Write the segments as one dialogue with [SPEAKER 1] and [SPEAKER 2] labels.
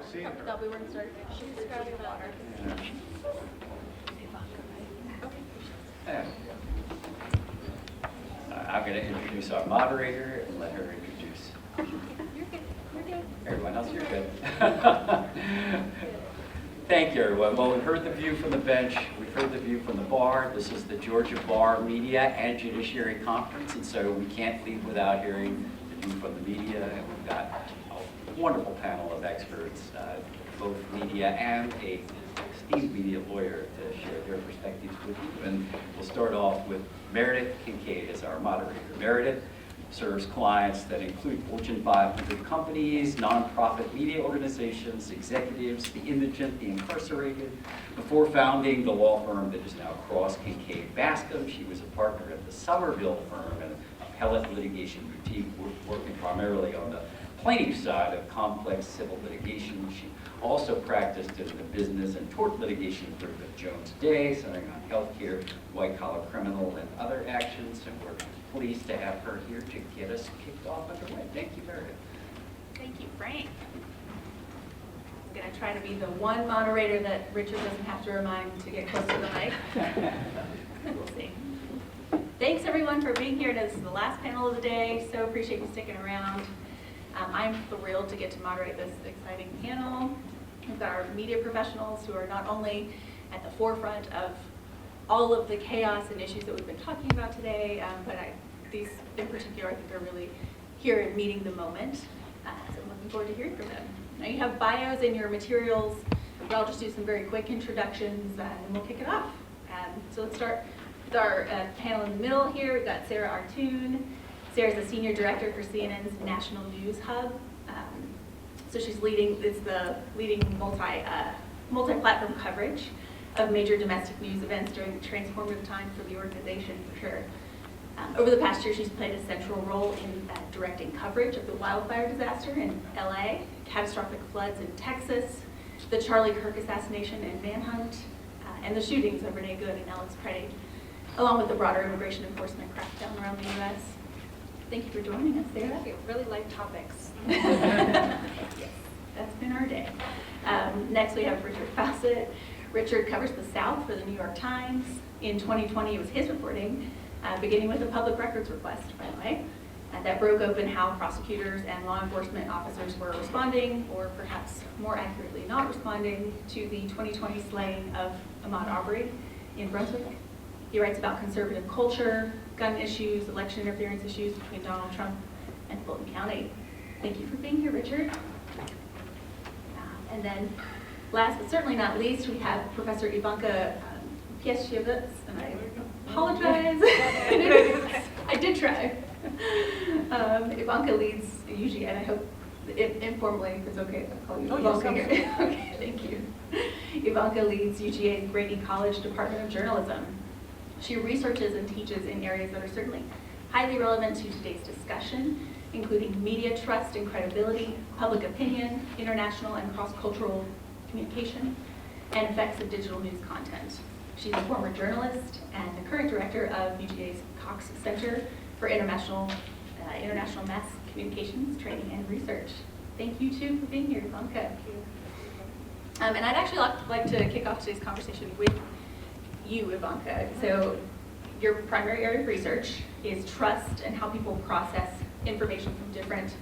[SPEAKER 1] I've seen her.
[SPEAKER 2] Thought we weren't starting. She's grabbing water.
[SPEAKER 1] Yeah. I'm going to introduce our moderator and let her introduce
[SPEAKER 2] You're good. You're good.
[SPEAKER 1] everyone else. You're good. Thank you, everyone. Well, we've heard the view from the bench. We've heard the view from the bar. This is the Georgia Bar Media and Judiciary Conference, and so we can't leave without hearing the view from the media. And we've got a wonderful panel of experts, both media and a esteemed media lawyer to share their perspectives with you. And we'll start off with Meredith Kincaid as our moderator. Meredith serves clients that include Fortune 500 companies, nonprofit media organizations, executives, the indigent, the incarcerated. Before founding the law firm that is now Cross Kincaid Baskam, she was a partner at the Somerville firm, an appellate litigation boutique working primarily on the plaintiff side of complex civil litigation. She also practiced in the business and tort litigation group at Jones Day, centering on healthcare, white-collar criminal, and other actions. And we're pleased to have her here to get us kicked off underway. Thank you, Meredith.
[SPEAKER 2] Thank you, Frank. I'm going to try to be the one moderator that Richard doesn't have to remind to get close to the mic. We'll see. Thanks, everyone, for being here. This is the last panel of the day, so appreciate you sticking around. I'm thrilled to get to moderate this exciting panel. We've got our media professionals who are not only at the forefront of all of the chaos and issues that we've been talking about today, but these in particular I think are really here and meeting the moment. So I'm looking forward to hearing from them. Now you have bios in your materials, but I'll just do some very quick introductions and we'll kick it off. So let's start with our panel in the middle here. We've got Sarah Aarthun. Sarah's the Senior Director for CNN's National News Hub. So she's leading multi-platform coverage of major domestic news events during the transformative time for the organization, for sure. Over the past year, she's played a central role in directing coverage of the wildfire disaster in LA, catastrophic floods in Texas, the Charlie Kirk assassination and manhunt, and the shootings of Renee Good and Alex Credit, along with the broader immigration enforcement crackdown around the U.S. Thank you for joining us, Sarah.
[SPEAKER 3] Thank you. Really light topics.
[SPEAKER 2] Yes, that's been our day. Next, we have Richard Fausset. Richard covers the South for the New York Times. In 2020, it was his reporting, beginning with a public records request, by the way, that broke open how prosecutors and law enforcement officers were responding, or perhaps more accurately, not responding, to the 2020 slaying of Ahmaud Arbery in Brunswick. He writes about conservative culture, gun issues, election interference issues between Donald Trump and Fulton County. Thank you for being here, Richard. And then, last but certainly not least, we have Professor Ivanka Pjesivac, and I apologize. I did try. Ivanka leads UGA, and I hope informally, if it's okay if I call you Ivanka here. Okay, thank you. Ivanka leads UGA's Grady College Department of Journalism. She researches and teaches in areas that are certainly highly relevant to today's discussion, including media trust and credibility, public opinion, international and cross-cultural communication, and effects of digital news content. She's a former journalist and the current director of UGA's Cox Center for International Mass Communications, Training, and Research. Thank you, too, for being here, Ivanka. Thank you. And I'd actually like to kick off today's conversation with you, Ivanka. So your primary area of research is trust and how people process information from different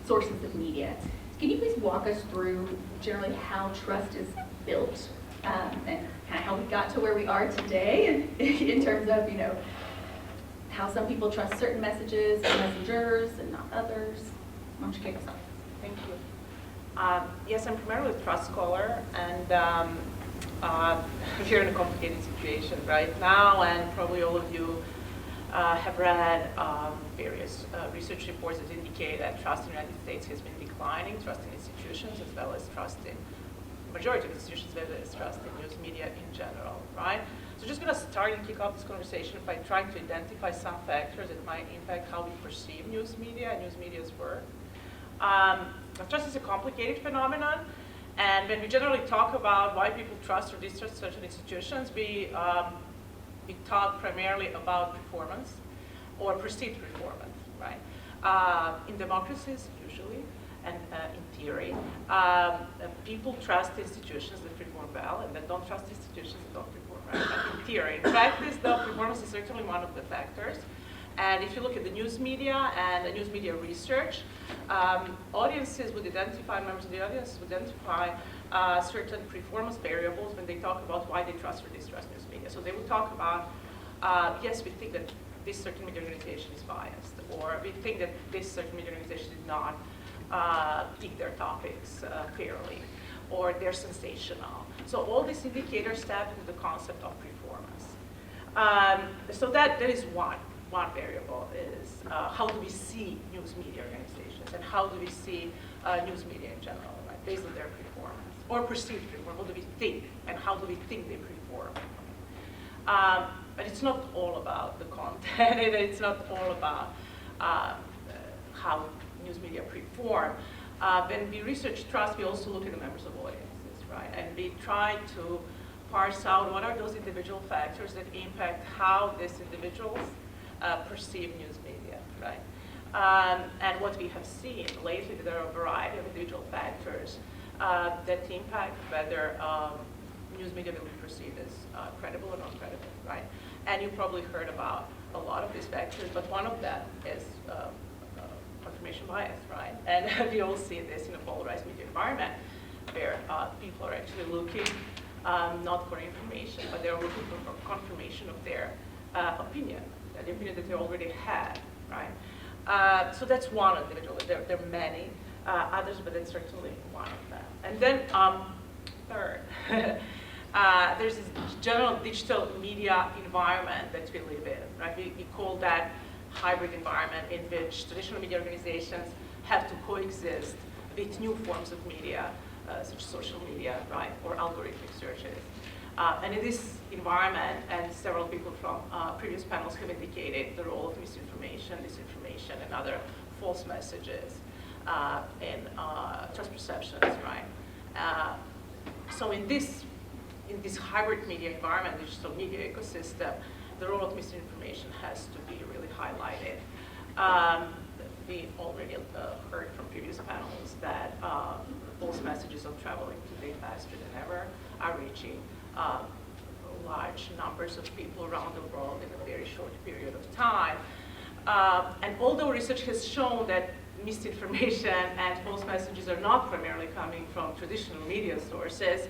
[SPEAKER 2] sources of media. Can you please walk us through generally how trust is built and kind of how we got to where we are today in terms of, how some people trust certain messages and messengers and not others? Why don't you kick us off?
[SPEAKER 3] Thank you. Yes, I'm primarily a trust scholar, and we're in a complicated situation right now, and probably all of you have read various research reports that indicate that trust in the United States has been declining, trust in institutions as well as trust in majority of institutions, as well as trust in news media in general, right? So just going to start and kick off this conversation by trying to identify some factors that might impact how we perceive news media and news media's work. Trust is a complicated phenomenon, and when we generally talk about why people trust or distrust certain institutions, we talk primarily about performance or perceived performance, right? In democracies, usually. And in theory, people trust institutions that perform well, and that don't trust institutions that don't perform well. In theory, in practice, though, performance is certainly one of the factors. And if you look at the news media and the news media research, audiences would identify, members of the audience would identify certain performance variables when they talk about why they trust or distrust news media. So they would talk about, yes, we think that this certain media organization is biased, or we think that this certain media organization did not pick their topics fairly, or they're sensational. So all these indicators tap into the concept of performance. So that is one variable is how do we see news media organizations, and how do we see news media in general, right, based on their performance or perceived performance. What do we think, and how do we think they perform? But it's not all about the content. It's not all about how news media perform. When we research trust, we also look at the members of audiences, right? And we try to parse out what are those individual factors that impact how these individuals perceive news media, right? And what we have seen lately, there are a variety of individual factors that impact whether news media will be perceived as credible or not credible, right? And you probably heard about a lot of these factors, but one of them is confirmation bias, right? And we all see this in a polarized media environment where people are actually looking not for information, but they're looking for confirmation of their opinion, the opinion that they already had, right? So that's one individual. There are many others, but that's certainly one of them. And then third, there's this general digital media environment that we live in, right? We call that hybrid environment in which traditional media organizations have to coexist with new forms of media, such as social media, right, or algorithmic searches. And in this environment, and several people from previous panels have indicated the role of misinformation, disinformation, and other false messages in trust perceptions, right? So in this hybrid media environment, digital media ecosystem, the role of misinformation has to be really highlighted. We already heard from previous panels that false messages are traveling today faster than ever, are reaching large numbers of people around the world in a very short period of time. And although research has shown that misinformation and false messages are not primarily coming from traditional media sources,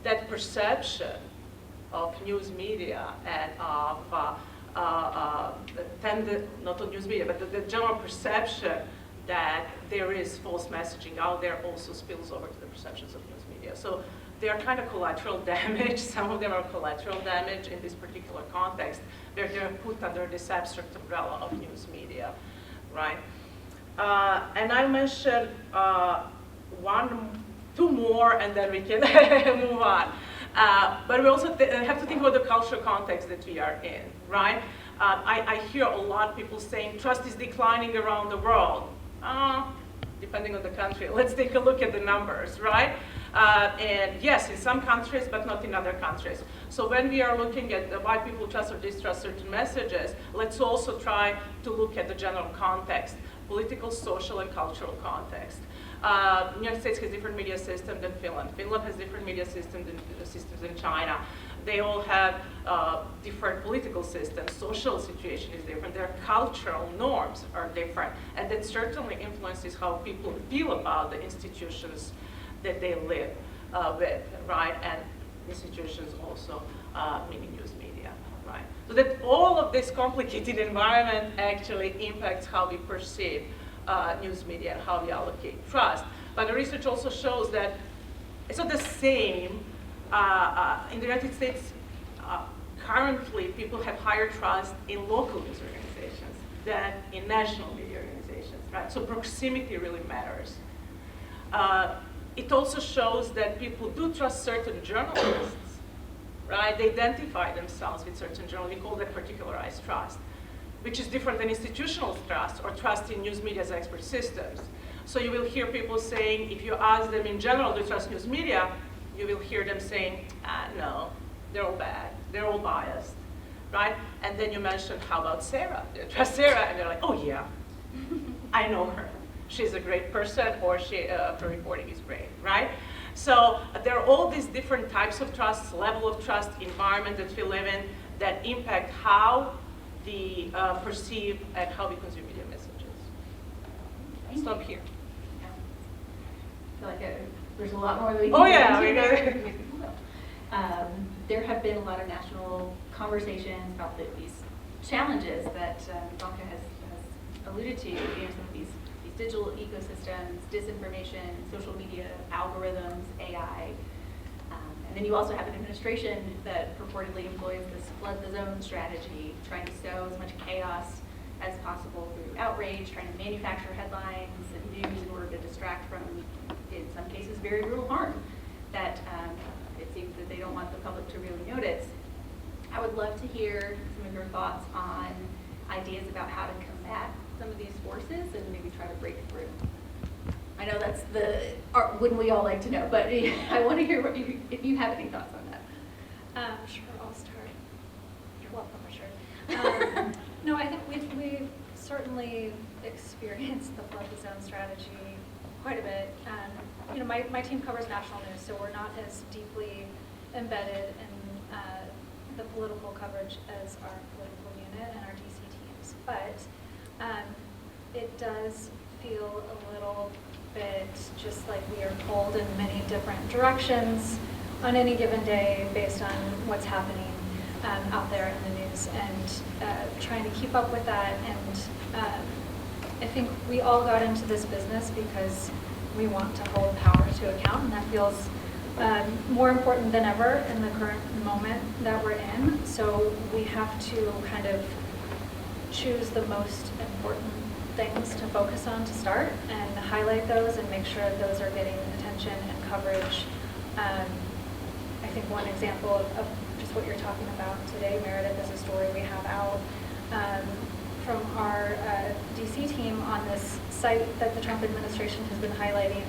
[SPEAKER 3] that perception of news media and of not on news media, but the general perception that there is false messaging out there also spills over to the perceptions of news media. So they are kind of collateral damage. Some of them are collateral damage in this particular context. They're put under this abstract umbrella of news media, right? And I mentioned two more, and then we can move on. But we also have to think about the cultural context that we are in, right? I hear a lot of people saying trust is declining around the world. Depending on the country. Let's take a look at the numbers, right? And yes, in some countries, but not in other countries. So when we are looking at why people trust or distrust certain messages, let's also try to look at the general context, political, social, and cultural context. The United States has different media system than Finland. Finland has different media systems than China. They all have different political systems. Social situation is different. Their cultural norms are different. And that certainly influences how people feel about the institutions that they live with, right? And institutions also meaning news media, right? So that all of this complicated environment actually impacts how we perceive news media and how we allocate trust. But the research also shows that it's not the same. In the United States, currently people have higher trust in local news organizations than in national media organizations, right? So proximity really matters. It also shows that people do trust certain journalists, right? They identify themselves with certain journalists. We call that particularized trust, which is different than institutional trust or trust in news media's expert systems. So you will hear people saying, if you ask them in general to trust news media, you will hear them saying, no, they're all bad, they're all biased, right? And then you mention, how about Sarah? Do you trust Sarah? And they're like, oh yeah, I know her. she's a great person or her reporting is great, right? So there are all these different types of trust, level of trust, environment that we live in that impact how we perceive and how we consume media messages. Stop here.
[SPEAKER 2] I feel like there's a lot more that we can
[SPEAKER 3] Oh,
[SPEAKER 2] get
[SPEAKER 3] yeah,
[SPEAKER 2] into
[SPEAKER 3] we
[SPEAKER 2] there.
[SPEAKER 3] got it.
[SPEAKER 2] Maybe we will. There have been a lot of national conversations about these challenges that Ivanka has alluded to, some of these digital ecosystems, disinformation, social media, algorithms, AI. And then you also have an administration that purportedly employs this flood the zone strategy, trying to sow as much chaos as possible through outrage, trying to manufacture headlines and news in order to distract from, in some cases, very real harm that it seems that they don't want the public to really notice. I would love to hear some of your thoughts on ideas about how to combat some of these forces and maybe try to break through. I know that's wouldn't we all like to know, but I want to hear if you have any thoughts on that.
[SPEAKER 4] Sure, I'll start. You're welcome, sure. No, I think we've certainly experienced the flood the zone strategy quite a bit. My team covers national news, so we're not as deeply embedded in the political coverage as our political unit and our DC teams. But it does feel a little bit just like we are pulled in many different directions on any given day based on what's happening out there in the news, and trying to keep up with that. And I think we all got into this business because we want to hold power to account, and that feels more important than ever in the current moment that we're in. So we have to kind of choose the most important things to focus on to start and highlight those and make sure those are getting attention and coverage. I think one example of just what you're talking about today, Meredith, is a story we have out from our DC team on this site that the Trump administration has been highlighting.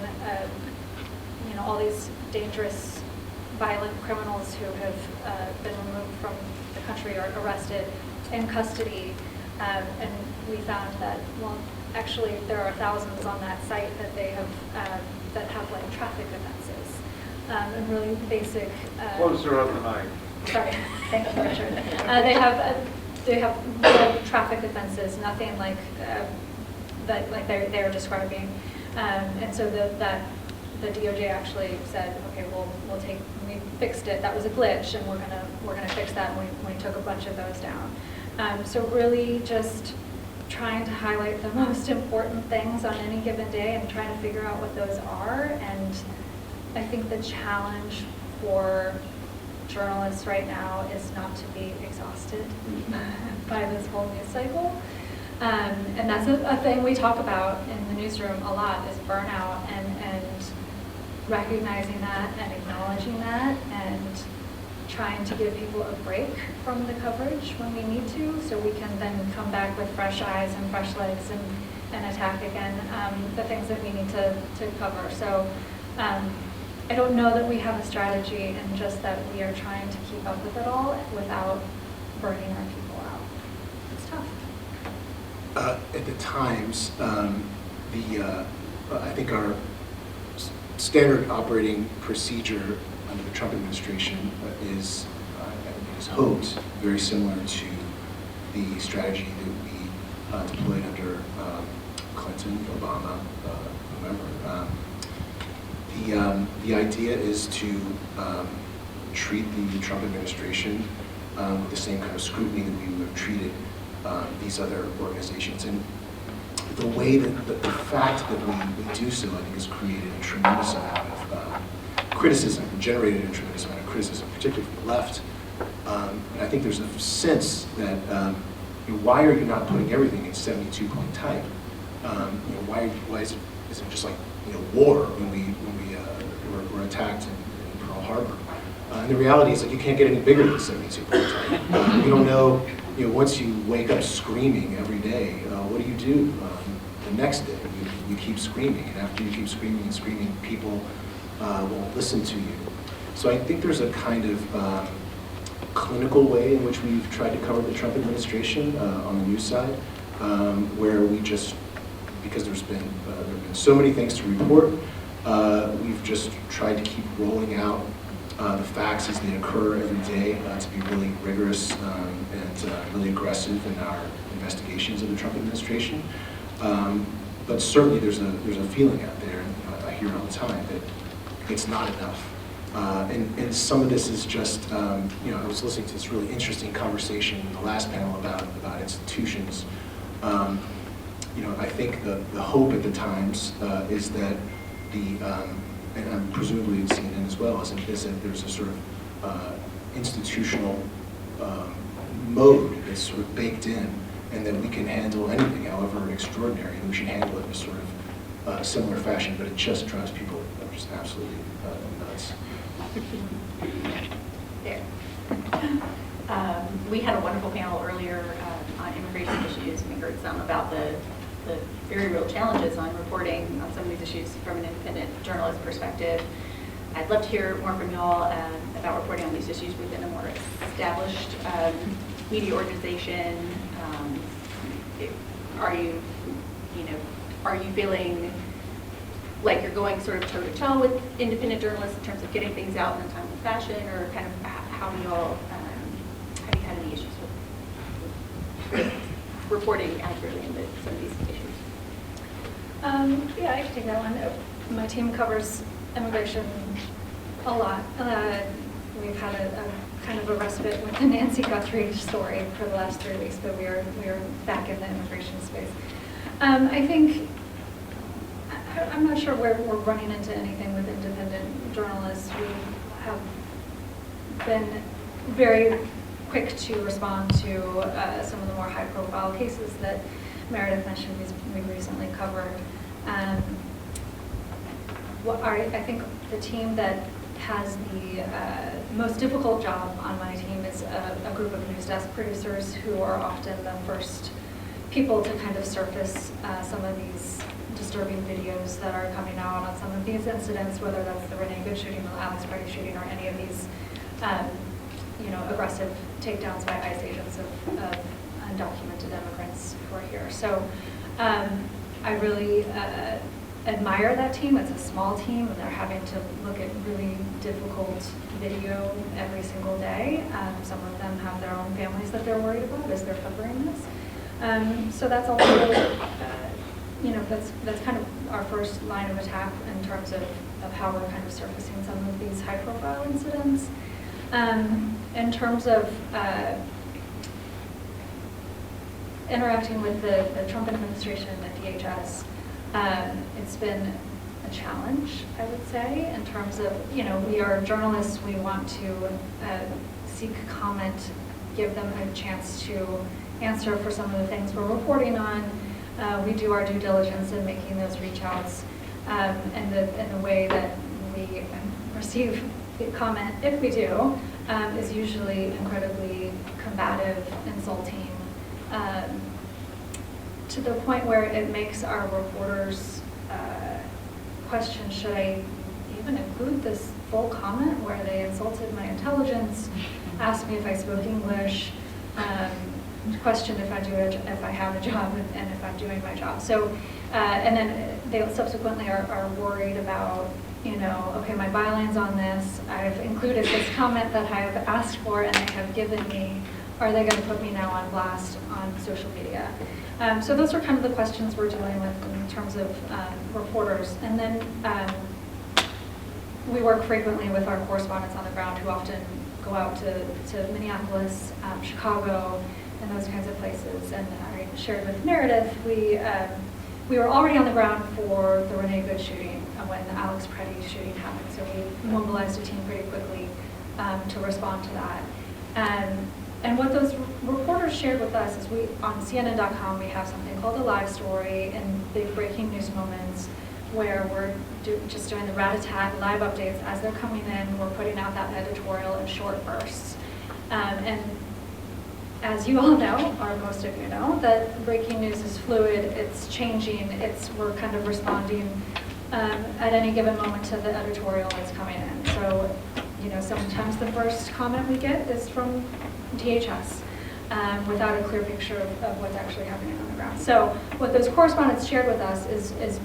[SPEAKER 4] All these dangerous, violent criminals who have been removed from the country or arrested in custody. And we found that, well, actually there are thousands on that site that they have that have like traffic offenses and really basic.
[SPEAKER 5] Closer on the mic.
[SPEAKER 4] Sorry, thank you, Richard. They have real traffic offenses, nothing like that like they're describing, and so the DOJ actually said, okay, we fixed it. That was a glitch, and we're gonna fix that. And we took a bunch of those down. So really just trying to highlight the most important things on any given day and trying to figure out what those are. And I think the challenge for journalists right now is not to be exhausted by this whole news cycle. And that's a thing we talk about in the newsroom a lot, is burnout, and recognizing that and acknowledging that and trying to give people a break from the coverage when we need to, so we can then come back with fresh eyes and fresh legs and attack again the things that we need to cover. So I don't know that we have a strategy, and just that we are trying to keep up with it all without burning our people out. It's tough.
[SPEAKER 6] At the Times, I think our standard operating procedure under the Trump administration is hoped very similar to the strategy that we deployed under Clinton, Obama, whomever. The idea is to treat the Trump administration with the same kind of scrutiny that we would have treated these other organizations. And the way that the fact that we do so, I think, has created a tremendous amount of criticism, generated a tremendous amount of criticism, particularly from the left. And I think there's a sense that why are you not putting everything in 72-point type? Why is it just like war when we were attacked in Pearl Harbor? And the reality is that you can't get any bigger than 72-point type. You don't know. Once you wake up screaming every day, what do you do the next day? You keep screaming, and after you keep screaming and screaming, people won't listen to you. So I think there's a kind of clinical way in which we've tried to cover the Trump administration on the news side, where we just because there have been so many things to report. We've just tried to keep rolling out the facts as they occur every day, to be really rigorous and really aggressive in our investigations of the Trump administration. But certainly there's a feeling out there, and I hear it all the time, that it's not enough. And some of this is just, I was listening to this really interesting conversation in the last panel about institutions. I think the hope at the Times is that and presumably it's CNN as well, is that there's a sort of intitutional mode that's sort of baked in, and that we can handle anything, however extraordinary, and we should handle it in a sort of similar fashion, but it just drives people just absolutely nuts.
[SPEAKER 2] There. We had a wonderful panel earlier on immigration issues. We heard some about the very real challenges on reporting on some of these issues from an independent journalist perspective. I'd love to hear more from y'all about reporting on these issues within a more established media organization. Are you feeling like you're going sort of toe-to-toe with independent journalists in terms of getting things out in a timely fashion, or kind of how do y'all, have you had any issues with reporting accurately into some of these issues?
[SPEAKER 4] Yeah, I can take that one. My team covers immigration a lot. We've had a kind of a respite with the Nancy Guthrie story for the last 3 weeks, but we are back in the immigration space. I think, I'm not sure we're running into anything with independent journalists. We have been very quick to respond to some of the more high-profile cases that Meredith mentioned we recently covered. I think the team that has the most difficult job on my team is a group of news desk producers who are often the first people to kind of surface some of these disturbing videos that are coming out on some of these incidents, whether that's the Renee Good shooting, the Alex Grady shooting, or any of these aggressive takedowns by ICE agents of undocumented immigrants who are here. So I really admire that team. It's a small team, and they're having to look at really difficult video every single day. Some of them have their own families that they're worried about as they're covering this. So that's also, that's kind of our first line of attack in terms of how we're kind of surfacing some of these high-profile incidents. In terms of interacting with the Trump administration and the DHS, it's been a challenge, I would say, in terms of, we are journalists, we want to seek comment, give them a chance to answer for some of the things we're reporting on. We do our due diligence in making those reach outs, and the way that we receive comment, if we do, is usually incredibly combative, insulting, to the point where it makes our reporters question, should I even include this full comment where they insulted my intelligence, asked me if I spoke English, questioned if I have a job and if I'm doing my job. So, and then they subsequently are worried about, okay, my byline's on this, I've included this comment that I have asked for and they have given me, are they going to put me now on blast on social media? So those are kind of the questions we're dealing with in terms of reporters. And then we work frequently with our correspondents on the ground who often go out to Minneapolis, Chicago, and those kinds of places. And I shared with Meredith, we were already on the ground for the Renee Good shooting when the Alex Grady shooting happened. So we mobilized a team pretty quickly to respond to that. And what those reporters shared with us is on CNN.com, we have something called a live story and big breaking news moments where we're just doing the rat-a-tat live updates as they're coming in. We're putting out that editorial in short bursts. And as you all know, or most of you know, that breaking news is fluid, it's changing, we're kind of responding at any given moment to the editorial that's coming in. So, sometimes the first comment we get is from DHS. without a clear picture of what's actually happening on the ground. So what those correspondents shared with us is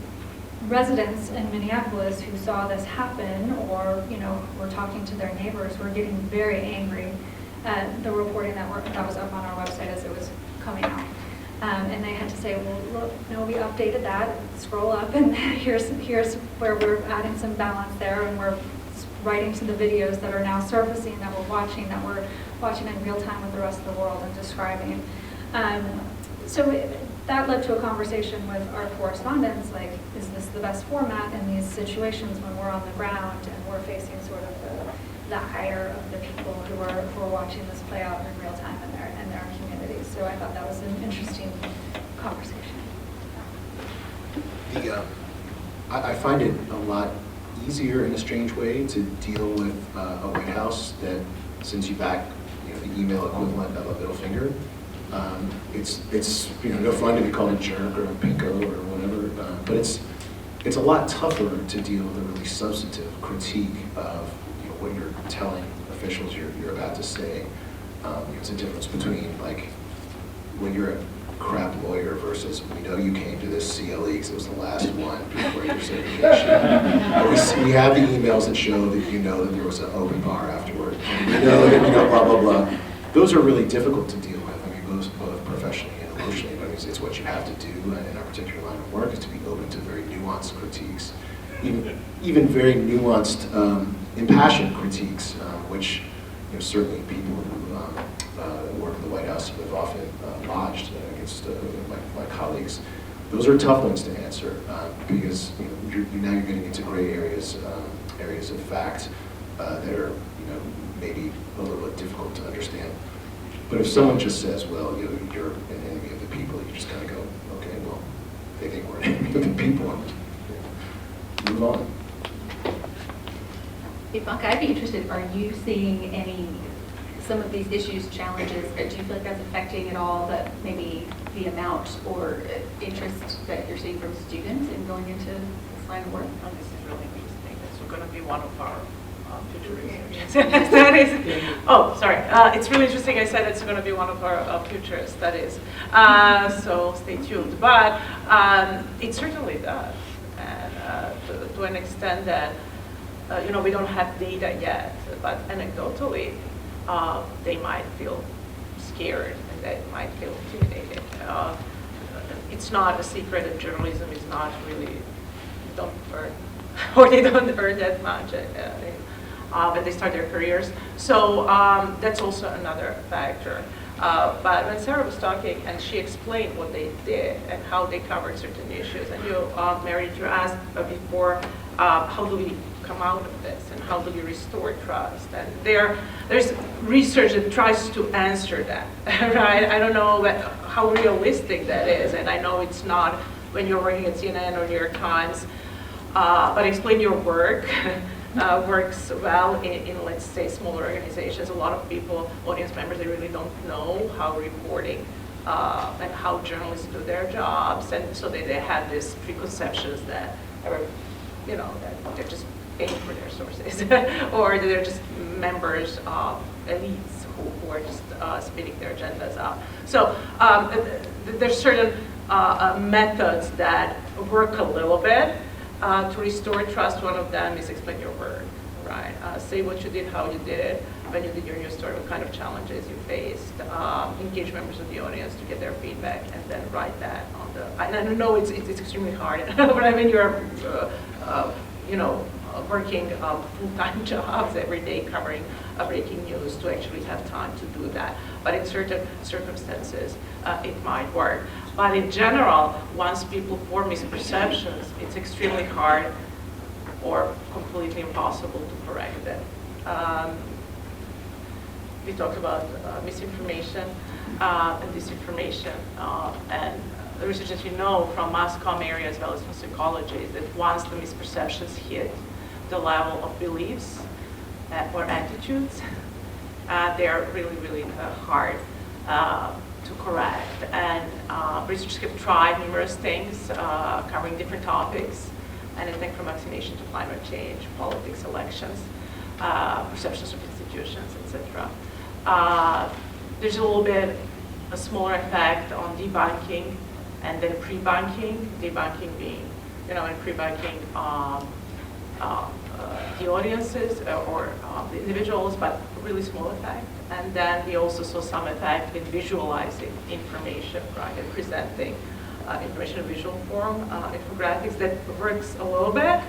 [SPEAKER 4] residents in Minneapolis who saw this happen, or were talking to their neighbors, were getting very angry at the reporting that was up on our website as it was coming out. And they had to say, well, look, we updated that, scroll up, and here's where we're adding some balance there, and we're writing to the videos that are now surfacing, that we're watching in real time with the rest of the world and describing. That led to a conversation with our correspondents, like, is this the best format in these situations when we're on the ground and we're facing sort of the ire of the people who are watching this play out in real time in their communities. So I thought that was an interesting conversation.
[SPEAKER 6] I find it a lot easier in a strange way to deal with a White House that sends you back the email equivalent of a middle finger. It's no fun to be called a jerk or a pinko or whatever, but it's a lot tougher to deal with a really substantive critique of what you're telling officials you're about to say. It's a difference between like when you're a crap lawyer versus you came to this CLE because it was the last one before your certification. We have the emails that show that that there was an open bar afterward. That blah blah blah. Those are really difficult to deal with. Both professionally and emotionally, but it's what you have to do in our particular line of work, is to be open to very nuanced critiques, even very nuanced, impassioned critiques, which certainly people who work in the White House have often lodged against my colleagues. Those are tough ones to answer because now you're getting into gray areas of fact that are maybe a little bit difficult to understand. But if someone just says, well, you're an enemy of the people, you just kind of go, okay, well, they think we're an enemy of the people. Move on.
[SPEAKER 2] Ivanka, I'd be interested, are you seeing some of these issues, challenges, do you feel like that's affecting at all maybe the amount or interest that you're seeing from students in going into this line of work?
[SPEAKER 3] Oh, this is really interesting. This is going to be one of our future research studies. Oh, sorry. It's really interesting. I said it's going to be one of our future studies. So stay tuned. But it certainly does. And to an extent that, we don't have data yet, but anecdotally, they might feel scared and they might feel intimidated. It's not a secret that journalism is not really, don't earn, or they don't earn that much when they start their careers. So that's also another factor. But when Sarah was talking and she explained what they did and how they covered certain issues, and Meredith, you asked before, how do we come out of this and how do we restore trust? And there's research that tries to answer that, right? I don't know how realistic that is, and I know it's not when you're working at CNN or New York Times, but explain your work. Works well in, let's say, smaller organizations. A lot of people, audience members, they really don't know how reporting and how journalists do their jobs, and so they have these preconceptions that that they're just paying for their sources, or they're just members of elites who are just spinning their agendas out. So there's certain methods that work a little bit. To restore trust, one of them is explain your work, right? Say what you did, how you did it, when you did your news story, what kind of challenges you faced, engage members of the audience to get their feedback, and then write that on the, and I know it's extremely hard, but I mean, you're, working full-time jobs every day covering breaking news to actually have time to do that. But in certain circumstances, it might work. But in general, once people form misperceptions, it's extremely hard or completely impossible to correct them. We talked about misinformation and disinformation, and the research that from mass comm area as well as from psychology is that once the misperceptions hit the level of beliefs or attitudes, they are really, really hard to correct. And researchers have tried numerous things covering different topics, anything from vaccination to climate change, politics, elections, perceptions of institutions, etc. There's a little bit a smaller effect on debunking and then pre-bunking, debunking being, in pre-bunking the audiences or the individuals, but really small effect. And then we also saw some effect in visualizing information, right, and presenting information in visual form, infographics. That works a little bit,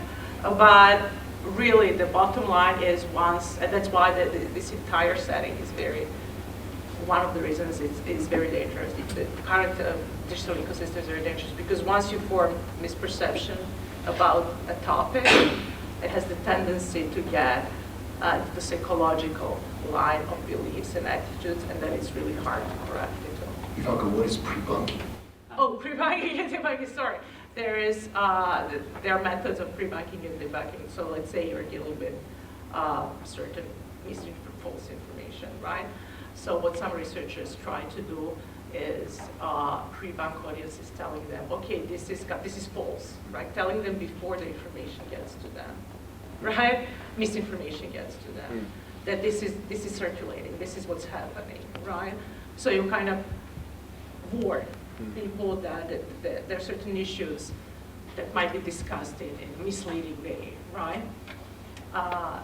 [SPEAKER 3] but really the bottom line is and that's why this entire setting is one of the reasons it's very dangerous. The current digital ecosystem is very dangerous because once you form misperception about a topic, it has the tendency to get the psychological line of beliefs and attitudes, and then it's really hard to correct it.
[SPEAKER 6] Ivanka, what is pre-bunking?
[SPEAKER 3] Oh, pre-bunking and debunking, sorry. There are methods of pre-bunking and debunking. So let's say you're dealing with certain false information, right? So what some researchers try to do is pre-bunk audiences, telling them, okay, this is false, right? Telling them before the information gets to them, right? Misinformation gets to them. That this is circulating, this is what's happening, right? So you kind of warn people that there are certain issues that might be discussed in a misleading way, right?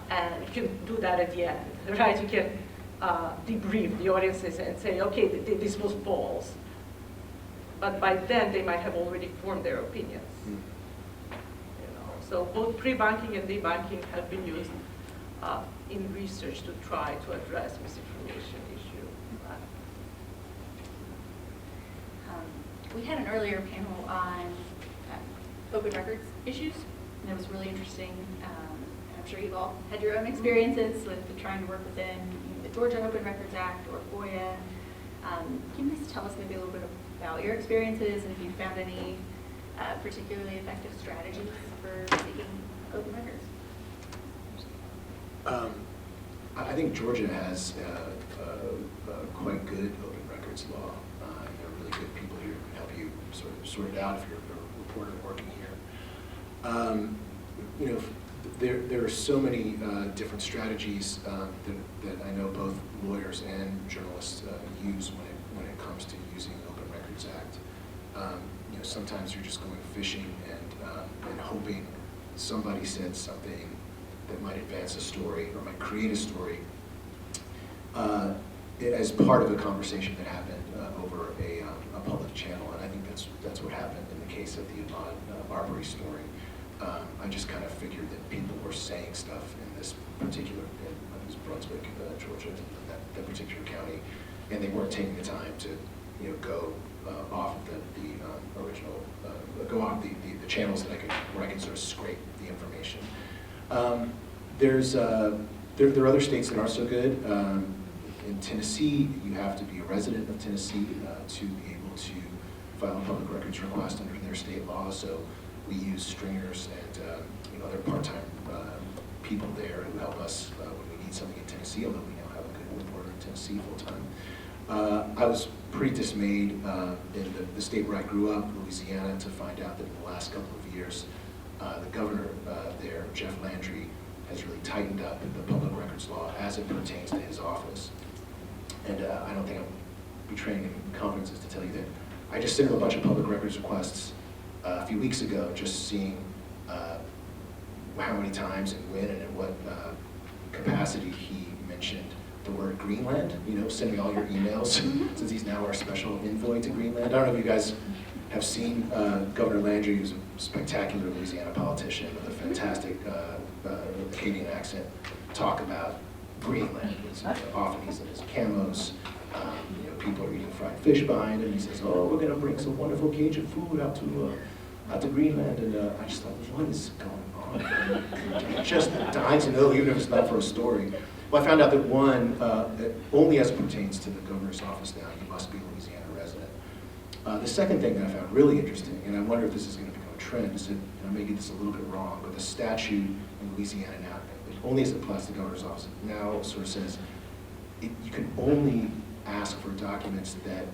[SPEAKER 3] And you can do that at the end, right? You can debrief the audiences and say, okay, this was false. But by then, they might have already formed their opinions. So both pre-bunking and debunking have been used in research to try to address misinformation issue.
[SPEAKER 2] We had an earlier panel on open records issues, and it was really interesting. I'm sure you've all had your own experiences with trying to work within the Georgia Open Records Act or FOIA. Can you please tell us maybe a little bit about your experiences and if you found any particularly effective strategies for seeking open records?
[SPEAKER 6] I think Georgia has quite good open records law. There are really good people here who can help you sort it out if you're a reporter working here. There are so many different strategies that I know both lawyers and journalists use when it comes to using the Open Records Act. Sometimes you're just going fishing and hoping somebody said something that might advance a story or might create a story as part of a conversation that happened over a public channel. And I think that's what happened in the case of the Ivan Marbury story. I just kind of figured that people were saying stuff in this particular, it was Brunswick, Georgia, that particular county, and they weren't taking the time to, go off of the original, go off the channels where I could sort of scrape the information. There are other states that aren't so good. In Tennessee, you have to be a resident of Tennessee to be able to file a public records request under their state law. So we use stringers and other part-time people there who help us when we need something in Tennessee, although we now have a good reporter in Tennessee full-time. I was pretty dismayed in the state where I grew up, Louisiana, to find out that in the last couple of years, the governor there, Jeff Landry, has really tightened up the public records law as it pertains to his office. And I don't think I'm betraying any confidences to tell you that I just sent him a bunch of public records requests a few weeks ago, just seeing how many times and when and in what capacity he mentioned the word Greenland. Send me all your emails since he's now our special envoy to Greenland. I don't know if you guys have seen Governor Landry, who's a spectacular Louisiana politician with a fantastic Acadian accent, talk about Greenland. Often he's in his camos. People are eating fried fish behind him. He says, "Oh, we're going to bring some wonderful Cajun food out to Greenland." And I just thought, what is going on? Just dying to know, even if it's not for a story. Well, I found out that one, only as it pertains to the governor's office now, you must be a Louisiana resident. The second thing that I found really interesting, and I wonder if this is going to become a trend, is that, and I may get this a little bit wrong, but the statute in Louisiana now, only as it applies to the governor's office, now sort of says you can only ask for documents that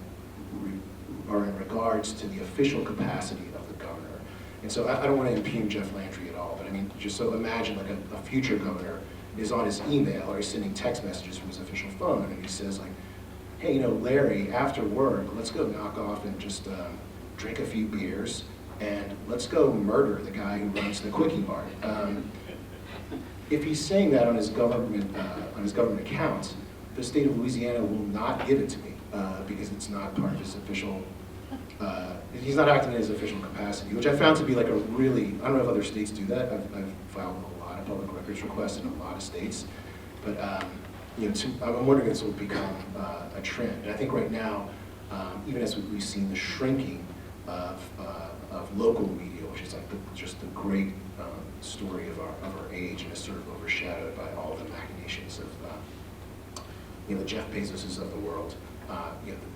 [SPEAKER 6] are in regards to the official capacity of the governor. And so I don't want to impugn Jeff Landry at all, but I mean, just so imagine like a future governor is on his email or he's sending text messages from his official phone, and he says like, hey, Larry, after work, let's go knock off and just drink a few beers, and let's go murder the guy who runs the Quickie Bar. If he's saying that on his government account, the state of Louisiana will not give it to me because it's not part of his official. He's not acting in his official capacity, which I found to be like a really. I don't know if other states do that. I've filed a lot of public records requests in a lot of states, but I'm wondering if this will become a trend. And I think right now, even as we've seen the shrinking of local media, which is like just the great story of our age, and is sort of overshadowed by all the machinations of the Jeff Bezoses of the world.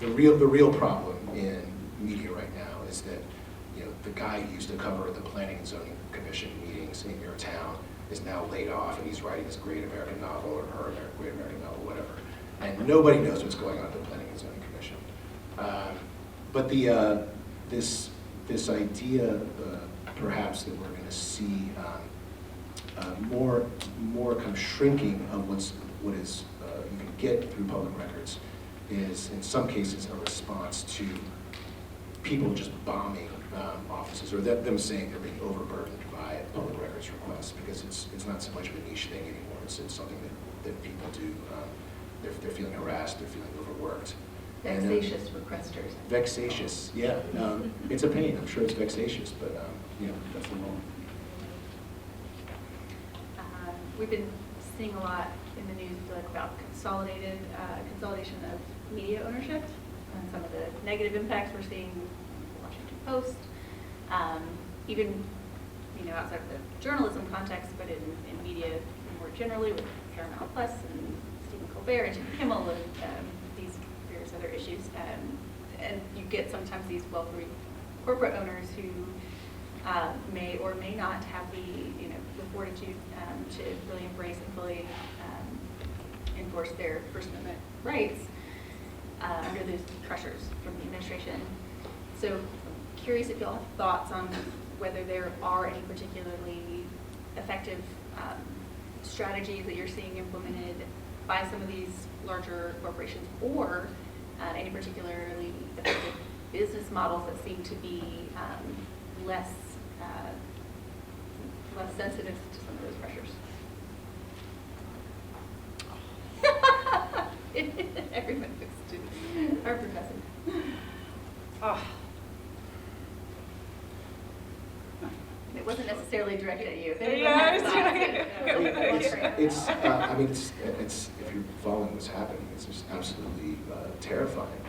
[SPEAKER 6] The real problem in media right now is that the guy who used to cover the Planning and Zoning Commission meetings in your town is now laid off, and he's writing this great American novel, or her great American novel, whatever. And nobody knows what's going on at the Planning and Zoning Commission. But this idea, perhaps, that we're going to see more kind of shrinking of what is you can get through public records is, in some cases, a response to people just bombing offices, or them saying they're being overburdened by public records requests, because it's not so much of a niche thing anymore. It's something that people do. They're feeling harassed. They're feeling overworked.
[SPEAKER 2] Vexatious requesters.
[SPEAKER 6] Vexatious, yeah. It's a pain. I'm sure it's vexatious, but that's the moment.
[SPEAKER 2] We've been seeing a lot in the news about consolidation of media ownership and some of the negative impacts we're seeing in the Washington Post, even outside of the journalism context, but in media more generally with Paramount Plus and Stephen Colbert and Jimmy Kimmel and these various other issues. And you get sometimes these wealthy corporate owners who may or may not have the fortitude to really embrace and fully enforce their First Amendment rights under those pressures from the administration. So I'm curious if you all have thoughts on whether there are any particularly effective strategies that you're seeing implemented by some of these larger corporations, or any particularly effective business models that seem to be less sensitive to some of those pressures. Everyone looks to our professor.
[SPEAKER 3] Oh.
[SPEAKER 2] It wasn't necessarily directed at you.
[SPEAKER 6] It's if you're following what's happening, it's just absolutely terrifying.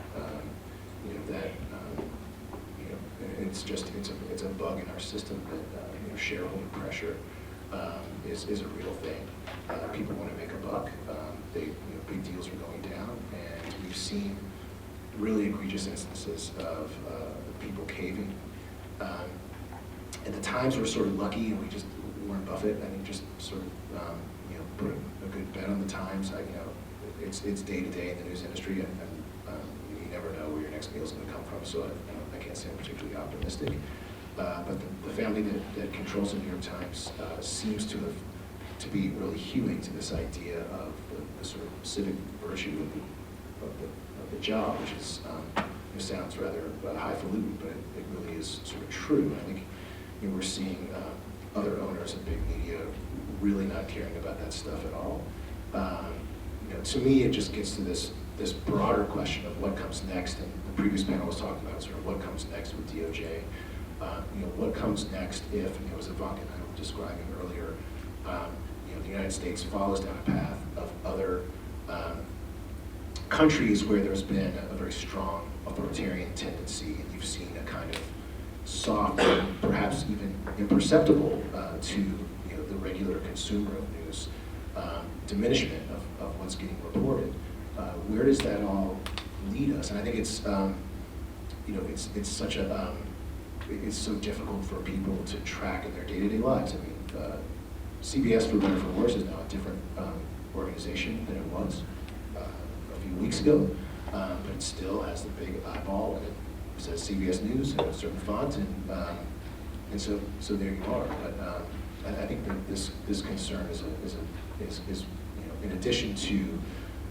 [SPEAKER 6] It's a bug in our system that shareholder pressure is a real thing. People want to make a buck. Big deals are going down, and we've seen really egregious instances of people caving. And the Times were sort of lucky, and Warren Buffett, I think, just sort of put a good bet on the Times. It's day to day in the news industry, and you never know where your next meal is going to come from. So I can't say I'm particularly optimistic. But the family that controls the New York Times seems to be really hewing to this idea of the sort of civic virtue of the job, which is sounds rather highfalutin, but it really is sort of true. I think we're seeing other owners of big media really not caring about that stuff at all. To me, it just gets to this broader question of what comes next. And the previous panel was talking about sort of what comes next with DOJ. What comes next if, as Ivanka and I were describing earlier, the United States follows down a path of other countries where there's been a very strong authoritarian tendency, and you've seen a kind of soft, perhaps even imperceptible to the regular consumer of news, diminishment of what's getting reported. Where does that all lead us? And I think it's it's such a it's so difficult for people to track in their day-to-day lives. I mean, CBS, for better or for worse, is now a different organization than it was a few weeks ago, but it still has the big eyeball, and it says CBS News in a certain font, and so there you are. But I think that this concern is in addition to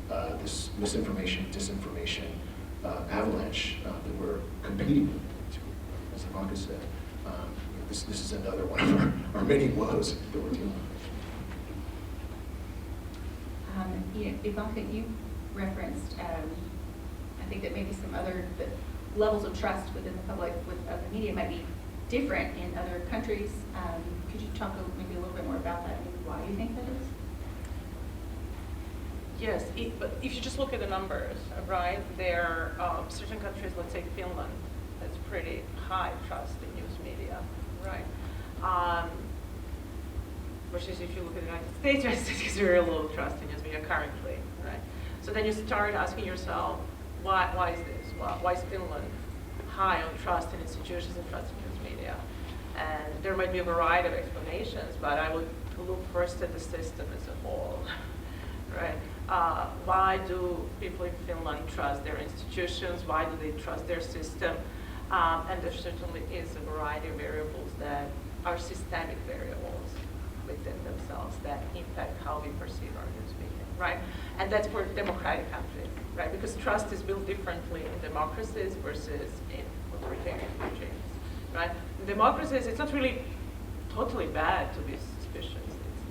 [SPEAKER 6] this misinformation, disinformation avalanche that we're competing with, as Ivanka said. This is another one of our many woes that we're dealing with.
[SPEAKER 2] Ivanka, you referenced, I think that maybe some other levels of trust within the public with the media might be different in other countries. Could you talk maybe a little bit more about that, maybe why you think that is?
[SPEAKER 3] Yes, but if you just look at the numbers, right, there are certain countries, let's say Finland, has pretty high trust in news media, right? Versus if you look at the United States, United States is very low trust in news media currently, right? So then you start asking yourself, why is this? Why is Finland high on trust in institutions and trust in news media? And there might be a variety of explanations, but I would look first at the system as a whole, right? Why do people in Finland trust their institutions? Why do they trust their system? And there certainly is a variety of variables that are systemic variables within themselves that impact how we perceive our news media, right? And that's for democratic countries, right? Because trust is built differently in democracies versus in authoritarian regimes, right? In democracies, it's not really totally bad to be suspicious.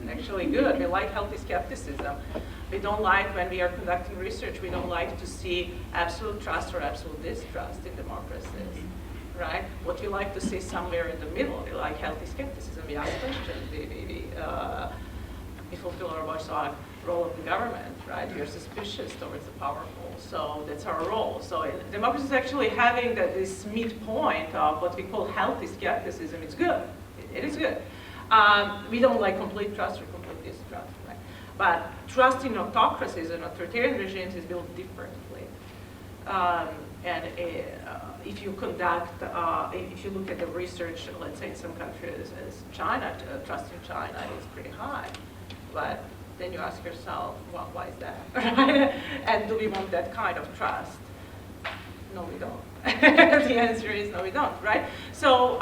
[SPEAKER 3] It's actually good. We like healthy skepticism. We don't like, when we are conducting research, we don't like to see absolute trust or absolute distrust in democracies, right? What we like to see somewhere in the middle. We like healthy skepticism. We ask questions. We fulfill our watchdog role of the government, right? We are suspicious towards the powerful. So that's our role. So democracy is actually having this midpoint of what we call healthy skepticism. It's good. It is good. We don't like complete trust or complete distrust, right? But trust in autocracies and authoritarian regimes is built differently. If you conduct, if you look at the research, let's say in some countries as China, trust in China is pretty high. But then you ask yourself, well, why is that? And do we want that kind of trust? No, we don't. The answer is no, we don't, right? So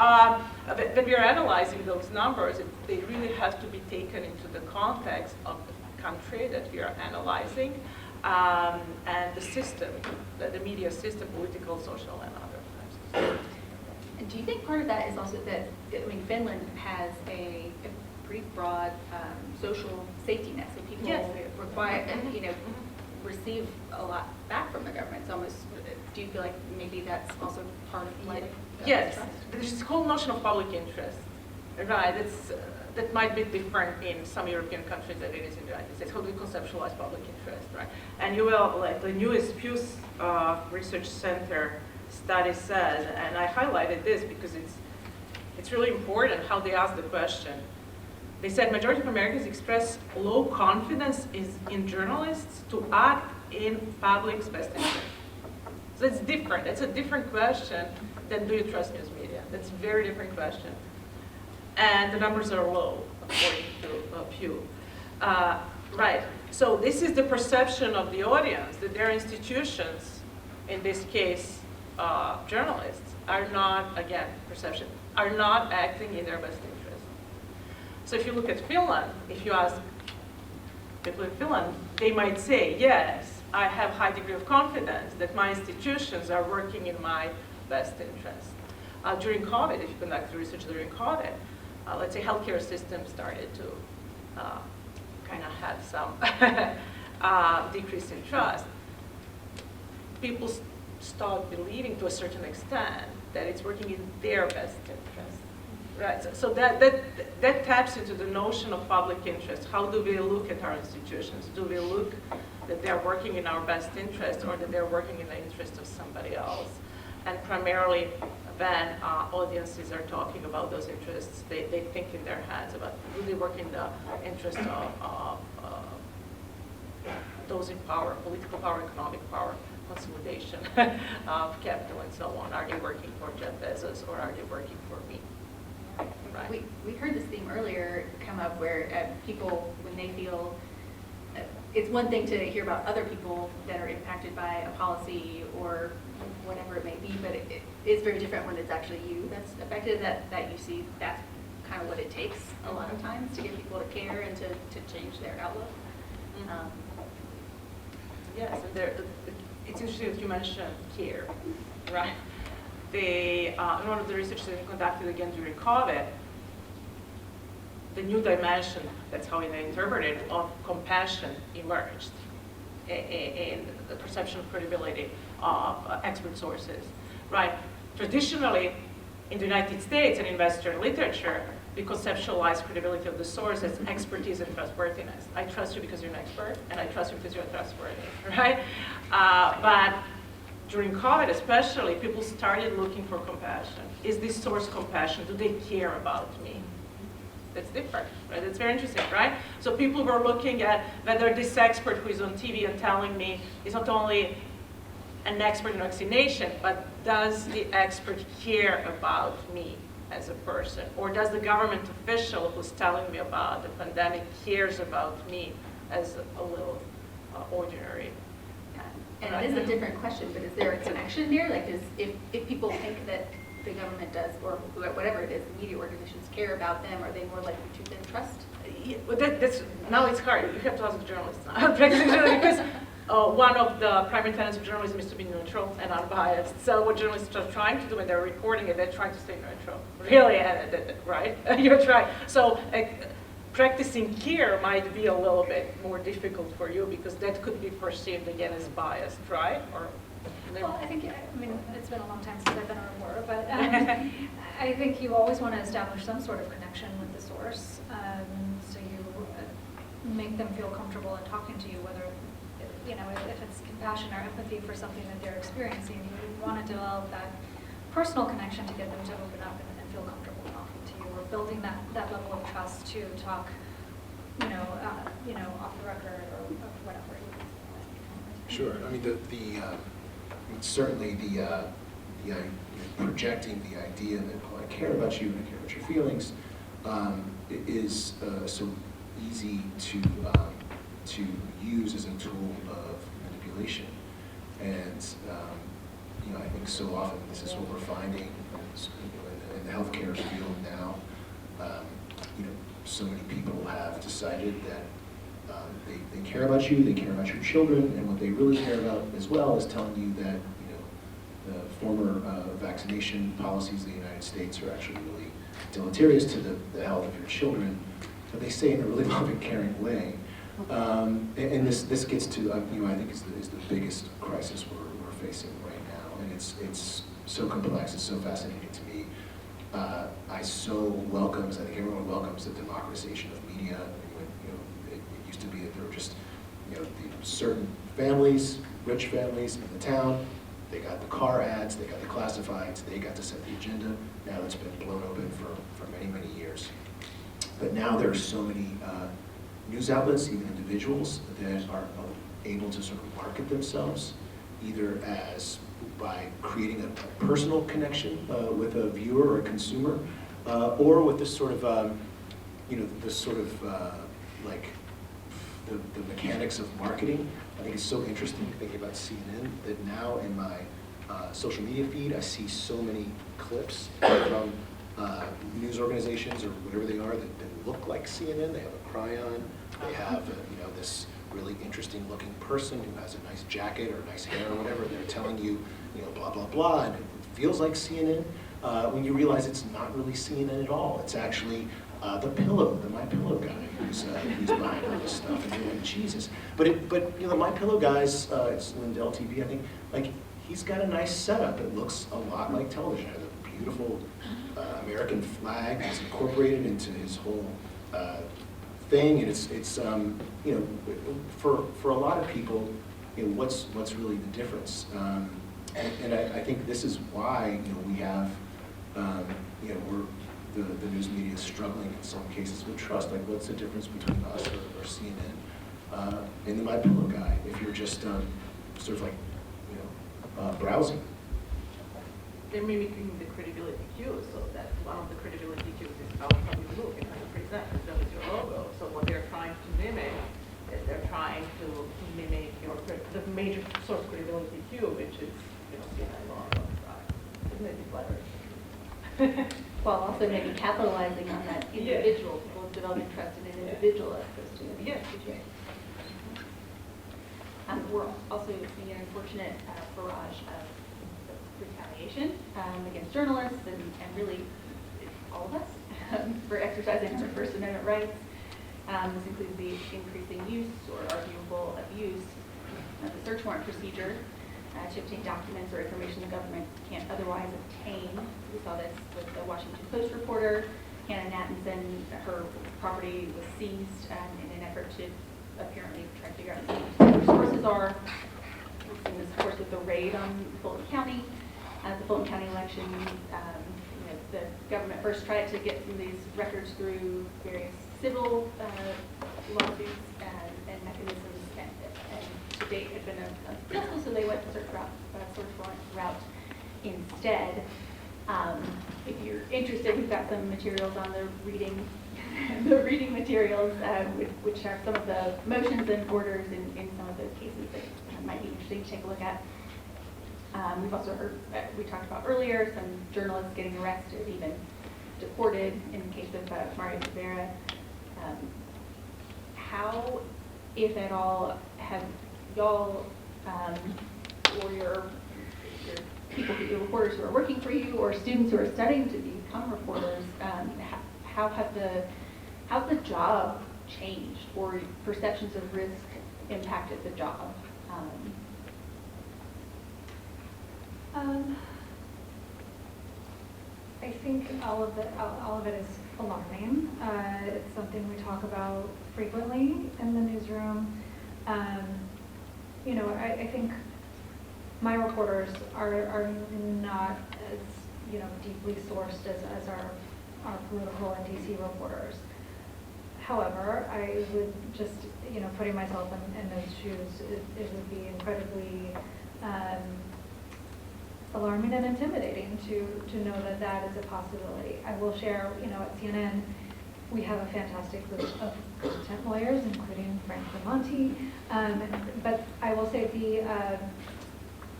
[SPEAKER 3] when we are analyzing those numbers, they really have to be taken into the context of the country that we are analyzing and the system, the media system, political, social, and other types.
[SPEAKER 2] And do you think part of that is also that, I mean, Finland has a pretty broad social safety net, so people require, receive a lot back from the government. It's almost, do you feel like maybe that's also part of like
[SPEAKER 3] yes,
[SPEAKER 2] trust?
[SPEAKER 3] there's this whole notion of public interest, right? That might be different in some European countries than it is in the United States. How do we conceptualize public interest, right? And you will, like the newest Pew Research Center study says, and I highlighted this because it's really important how they ask the question. They said majority of Americans express low confidence in journalists to act in public's best interest. So it's different. It's a different question than do you trust news media? That's a very different question. And the numbers are low, according to Pew. Right. So this is the perception of the audience, that their institutions, in this case, journalists, are not, again, perception, are not acting in their best interest. So if you look at Finland, if you ask people in Finland, they might say, yes, I have high degree of confidence that my institutions are working in my best interest. During COVID, if you conduct research during COVID, let's say healthcare systems started to kind of have some decrease in trust. People start believing to a certain extent that it's working in their best interest. Right, so that taps into the notion of public interest. How do we look at our institutions? Do we look that they're working in our best interest or that they're working in the interest of somebody else? And primarily when audiences are talking about those interests, they think in their heads about do they work in the interest of those in power, political power, economic power, consolidation of capital and so on. Are they working for Jeff Bezos or are they working for me? Right.
[SPEAKER 2] We heard this theme earlier come up where people, when they feel, it's one thing to hear about other people that are impacted by a policy or whatever it may be, but it is very different when it's actually you that's affected, that you see that's kind of what it takes a lot of times to get people to care and to change their outlook.
[SPEAKER 3] Yes, and it's interesting that you mentioned care, right? In one of the research that we conducted again during COVID, the new dimension, that's how I interpret it, of compassion emerged in the perception of credibility of expert sources, right? Traditionally, in the United States and in Western literature, we conceptualize credibility of the source as expertise and trustworthiness. I trust you because you're an expert, and I trust you because you're trustworthy, right? But during COVID especially, people started looking for compassion. Is this source compassion? Do they care about me? That's different, right? That's very interesting, right? So people were looking at whether this expert who is on TV and telling me is not only an expert in vaccination, but does the expert care about me as a person? Or does the government official who's telling me about the pandemic cares about me as a little ordinary?
[SPEAKER 2] And it is a different question, but is there a connection there? Like, if people think that the government does, or whatever it is, the media organizations care about them, are they more likely to then trust?
[SPEAKER 3] Yeah, well, now it's hard. You have to ask journalists now. Because one of the primary tenets of journalism is to be neutral and unbiased. So what journalists are trying to do when they're reporting it, they're trying to stay neutral. Really, right? You're trying. So practicing care might be a little bit more difficult for you because that could be perceived again as biased, right? Or
[SPEAKER 4] well, I think, I mean, it's been a long time since I've been a reporter, but I think you always want to establish some sort of connection with the source. So you make them feel comfortable in talking to you, whether, you know, if it's compassion or empathy for something that they're experiencing, you want to develop that personal connection to get them to open up and feel comfortable talking to you, or building that level of trust to talk, you know, off the record or whatever.
[SPEAKER 6] Sure. I mean, certainly the projecting the idea that, oh, I care about you and I care about your feelings is so easy to use as a tool of manipulation. And I think so often this is what we're finding in the healthcare field now. So many people have decided that they care about you, they care about your children, and what they really care about as well is telling you that the former vaccination policies of the United States are actually really deleterious to the health of your children, but they say in a really loving, caring way. And this gets to I think is the biggest crisis we're facing right now, and it's so complex, it's so fascinating to me. I think everyone welcomes the democratization of media. It used to be that there were just the certain families, rich families in the town. They got the car ads, they got the classifieds, they got to set the agenda. Now it's been blown open for many, many years. But now there are so many news outlets, even individuals, that are able to sort of market themselves, either by creating a personal connection with a viewer or a consumer, or with this sort of, like the mechanics of marketing. I think it's so interesting thinking about CNN that now in my social media feed, I see so many clips from news organizations or whatever they are that look like CNN. They have a cryon. They have this really interesting looking person who has a nice jacket or nice hair or whatever. They're telling you, blah, blah, blah, and it feels like CNN. When you realize it's not really CNN at all. It's actually the My Pillow guy who's buying all this stuff, and you're like, Jesus. But the My Pillow guy's, it's Lindell TV, I think, like, he's got a nice setup. It looks a lot like television. It has a beautiful American flag that's incorporated into his whole thing, and it's for a lot of people, what's really the difference? And I think this is why we have the news media is struggling in some cases with trust. Like, what's the difference between us or CNN and the My Pillow guy? If you're just sort of like browsing.
[SPEAKER 3] They're mimicking the credibility cues, so that one of the credibility cues is how you look and how you present, as well as your logo. So what they're trying to mimic is they're trying to mimic the major source credibility cue, which is CNN logo. Isn't it clever?
[SPEAKER 2] While also maybe capitalizing on that individual, people developing trust in an individual as opposed to
[SPEAKER 3] Yes.
[SPEAKER 2] We're also seeing an unfortunate barrage of retaliation against journalists and really all of us for exercising our First Amendment rights. This includes the increasing use or arguable abuse of the search warrant procedure to obtain documents or information the government can't otherwise obtain. We saw this with the Washington Post reporter, Hannah Nathanson. Her property was seized in an effort to apparently try to figure out who her sources are. We've seen this, of course, with the raid on Fulton County. The Fulton County election, the government first tried to get some of these records through various civil lawsuits and mechanisms, and to date had been unsuccessful, so they went the search warrant route instead. If you're interested, we've got some materials on the reading materials, which are some of the motions and orders in some of those cases that might be interesting to take a look at. We've also heard, we talked about earlier, some journalists getting arrested, even deported in the case of Mario Rivera. How, if at all, have y'all or your people, your reporters who are working for you, or students who are studying to become reporters, how's the job changed, or perceptions of risk impacted the job?
[SPEAKER 4] I think all of it is alarming. It's something we talk about frequently in the newsroom. I think my reporters are not as deeply sourced as our political and DC reporters. However, I would just putting myself in those shoes, it would be incredibly alarming and intimidating to know that is a possibility. I will share, at CNN, we have a fantastic group of content lawyers, including Frank Lamonti, but I will say the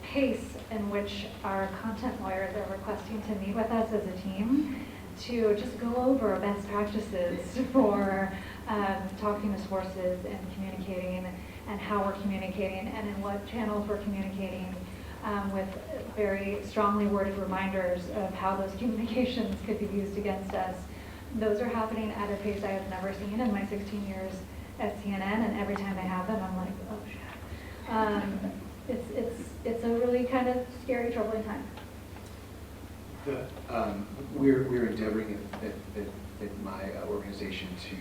[SPEAKER 4] pace in which our content lawyers are requesting to meet with us as a team to just go over best practices for talking to sources and communicating, and how we're communicating, and in what channels we're communicating, with very strongly worded reminders of how those communications could be used against us. Those are happening at a pace I have never seen in my 16 years at CNN, and every time I have them, I'm like, oh shit. It's a really kind of scary, troubling time.
[SPEAKER 6] We're endeavoring at my organization to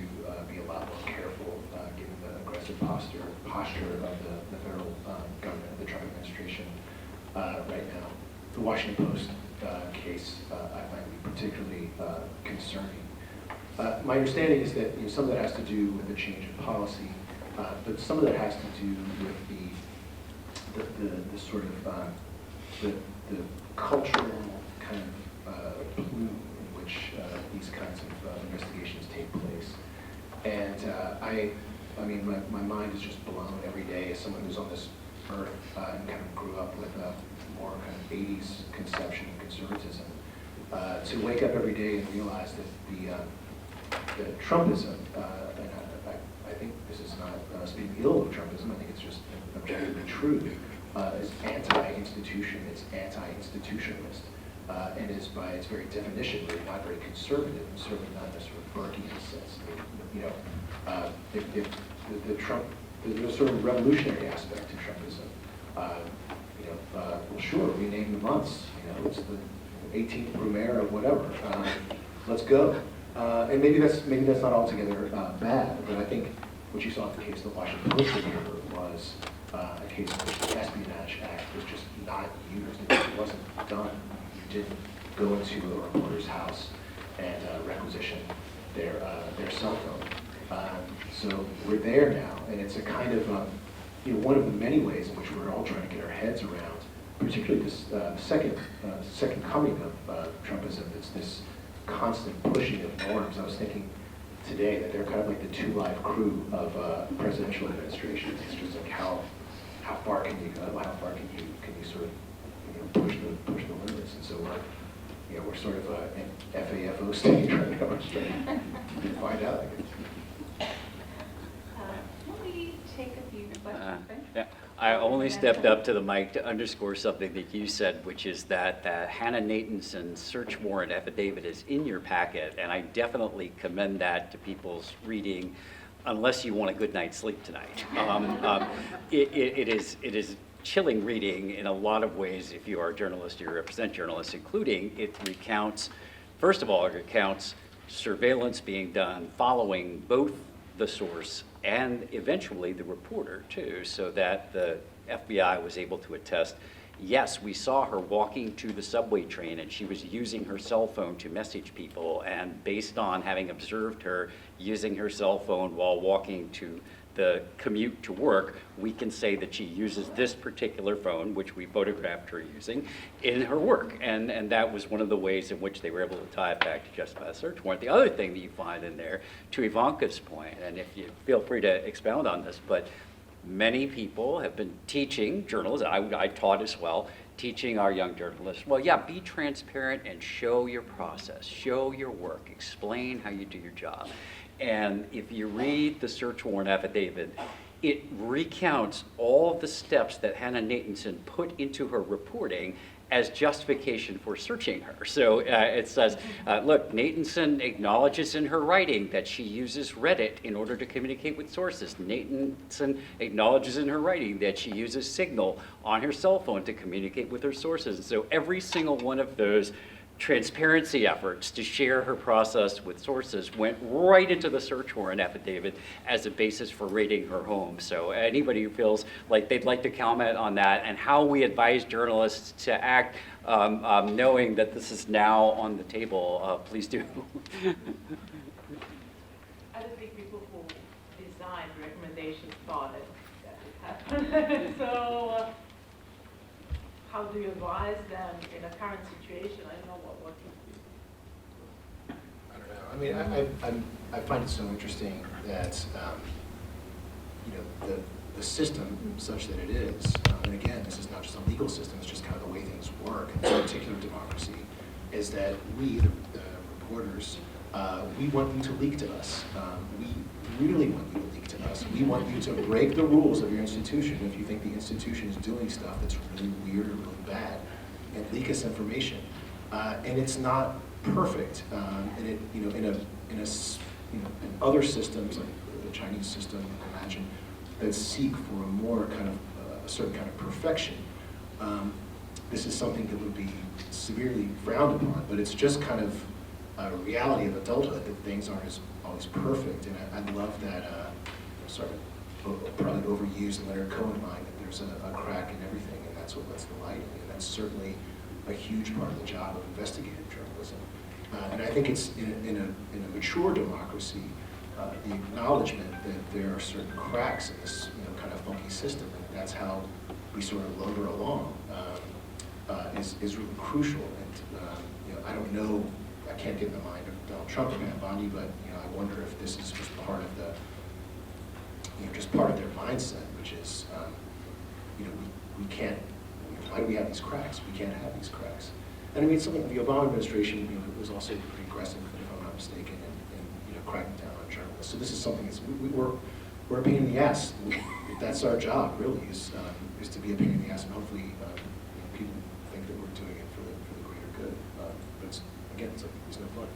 [SPEAKER 6] be a lot more careful, given the aggressive posture of the federal government, the Trump administration right now. The Washington Post case I find to be particularly concerning. My understanding is that some of that has to do with the change in policy, but some of that has to do with the sort of the cultural kind of plume in which these kinds of investigations take place. And I mean, my mind is just blown every day as someone who's on this earth and kind of grew up with a more kind of 80s conception of conservatism. To wake up every day and realize that the Trumpism, and I think this is not speaking ill of Trumpism, I think it's just objectively true, is anti-institution, it's anti-institutionalist, and is by its very definition really not very conservative, and certainly not in a sort of Burkean sense. There's a sort of revolutionary aspect to Trumpism. Well, sure, rename the months. It's the 18th Brumaire or whatever. Let's go. And maybe that's not altogether bad, but I think what you saw in the case of the Washington Post reporter was a case in which the Espionage Act was just not used. It wasn't done. You didn't go into a reporter's house and requisition their cell phone. So we're there now, and it's a kind of one of the many ways in which we're all trying to get our heads around, particularly this second coming of Trumpism. It's this constant pushing of norms. I was thinking today that they're kind of like the Two Live Crew of presidential administrations. It's just like how far can you go? How far can you sort of push the limits? And so we're sort of an FAFO stage right now. We're trying to find out, I guess.
[SPEAKER 2] We'll need take a few questions. right?
[SPEAKER 1] Yeah, I only stepped up to the mic to underscore something that you said, which is that Hannah Nathanson's search warrant affidavit is in your packet, and I definitely commend that to people's reading, unless you want a good night's sleep tonight. It is chilling reading in a lot of ways if you are a journalist or you represent journalists, including it recounts, first of all, it recounts surveillance being done following both the source and eventually the reporter too, so that the FBI was able to attest, yes, we saw her walking to the subway train and she was using her cell phone to message people, and based on having observed her using her cell phone while walking to the commute to work, we can say that she uses this particular phone, which we photographed her using, in her work. And that was one of the ways in which they were able to tie it back to justify the search warrant. The other thing that you find in there, to Ivanka's point, and if you feel free to expound on this, but many people have been teaching journalists, I taught as well, teaching our young journalists, well, yeah, be transparent and show your process, show your work, explain how you do your job. And if you read the search warrant affidavit, it recounts all the steps that Hannah Nathanson put into her reporting as justification for searching her. So it says, look, Nathanson acknowledges in her writing that she uses Reddit in order to communicate with sources. Nathanson acknowledges in her writing that she uses Signal on her cell phone to communicate with her sources. And so every single one of those transparency efforts to share her process with sources went right into the search warrant affidavit as a basis for raiding her home. So anybody who feels like they'd like to comment on that and how we advise journalists to act knowing that this is now on the table, please do.
[SPEAKER 3] I don't think people who designed recommendations thought that would happen. So how do you advise them in a current situation? I don't know what you do.
[SPEAKER 6] I don't know. I mean, I find it so interesting that, you know, the system such that it is, and again, this is not just a legal system, it's just kind of the way things work in this particular democracy, is that we, the reporters, we want you to leak to us. We really want you to leak to us. We want you to break the rules of your institution if you think the institution is doing stuff that's really weird or really bad, and leak us information. And it's not perfect. And it, you know, in other systems like the Chinese system, I imagine, that seek for a more kind of a certain kind of perfection. This is something that would be severely frowned upon, but it's just kind of a reality of adulthood that things aren't always perfect. And I love that sort of probably overused Leonard Cohen line that there's a crack in everything, and that's what lets the light in. And that's certainly a huge part of the job of investigative journalism. And I think it's in a mature democracy, the acknowledgement that there are certain cracks in this kind of funky system, and that's how we sort of loiter along, is really crucial. And I don't know, I can't get in the mind of Donald Trump or Matt Bondi, but I wonder if this is just part of the, just part of their mindset, which is, we can't. Why do we have these cracks? We can't have these cracks. And I mean, something the Obama administration, was also pretty aggressive, if I'm not mistaken, in cracking down on journalists. So this is something that's we're a pain in the ass. That's our job, really, is to be a pain in the ass, and hopefully people think that we're doing it for the greater good. But it's no fun.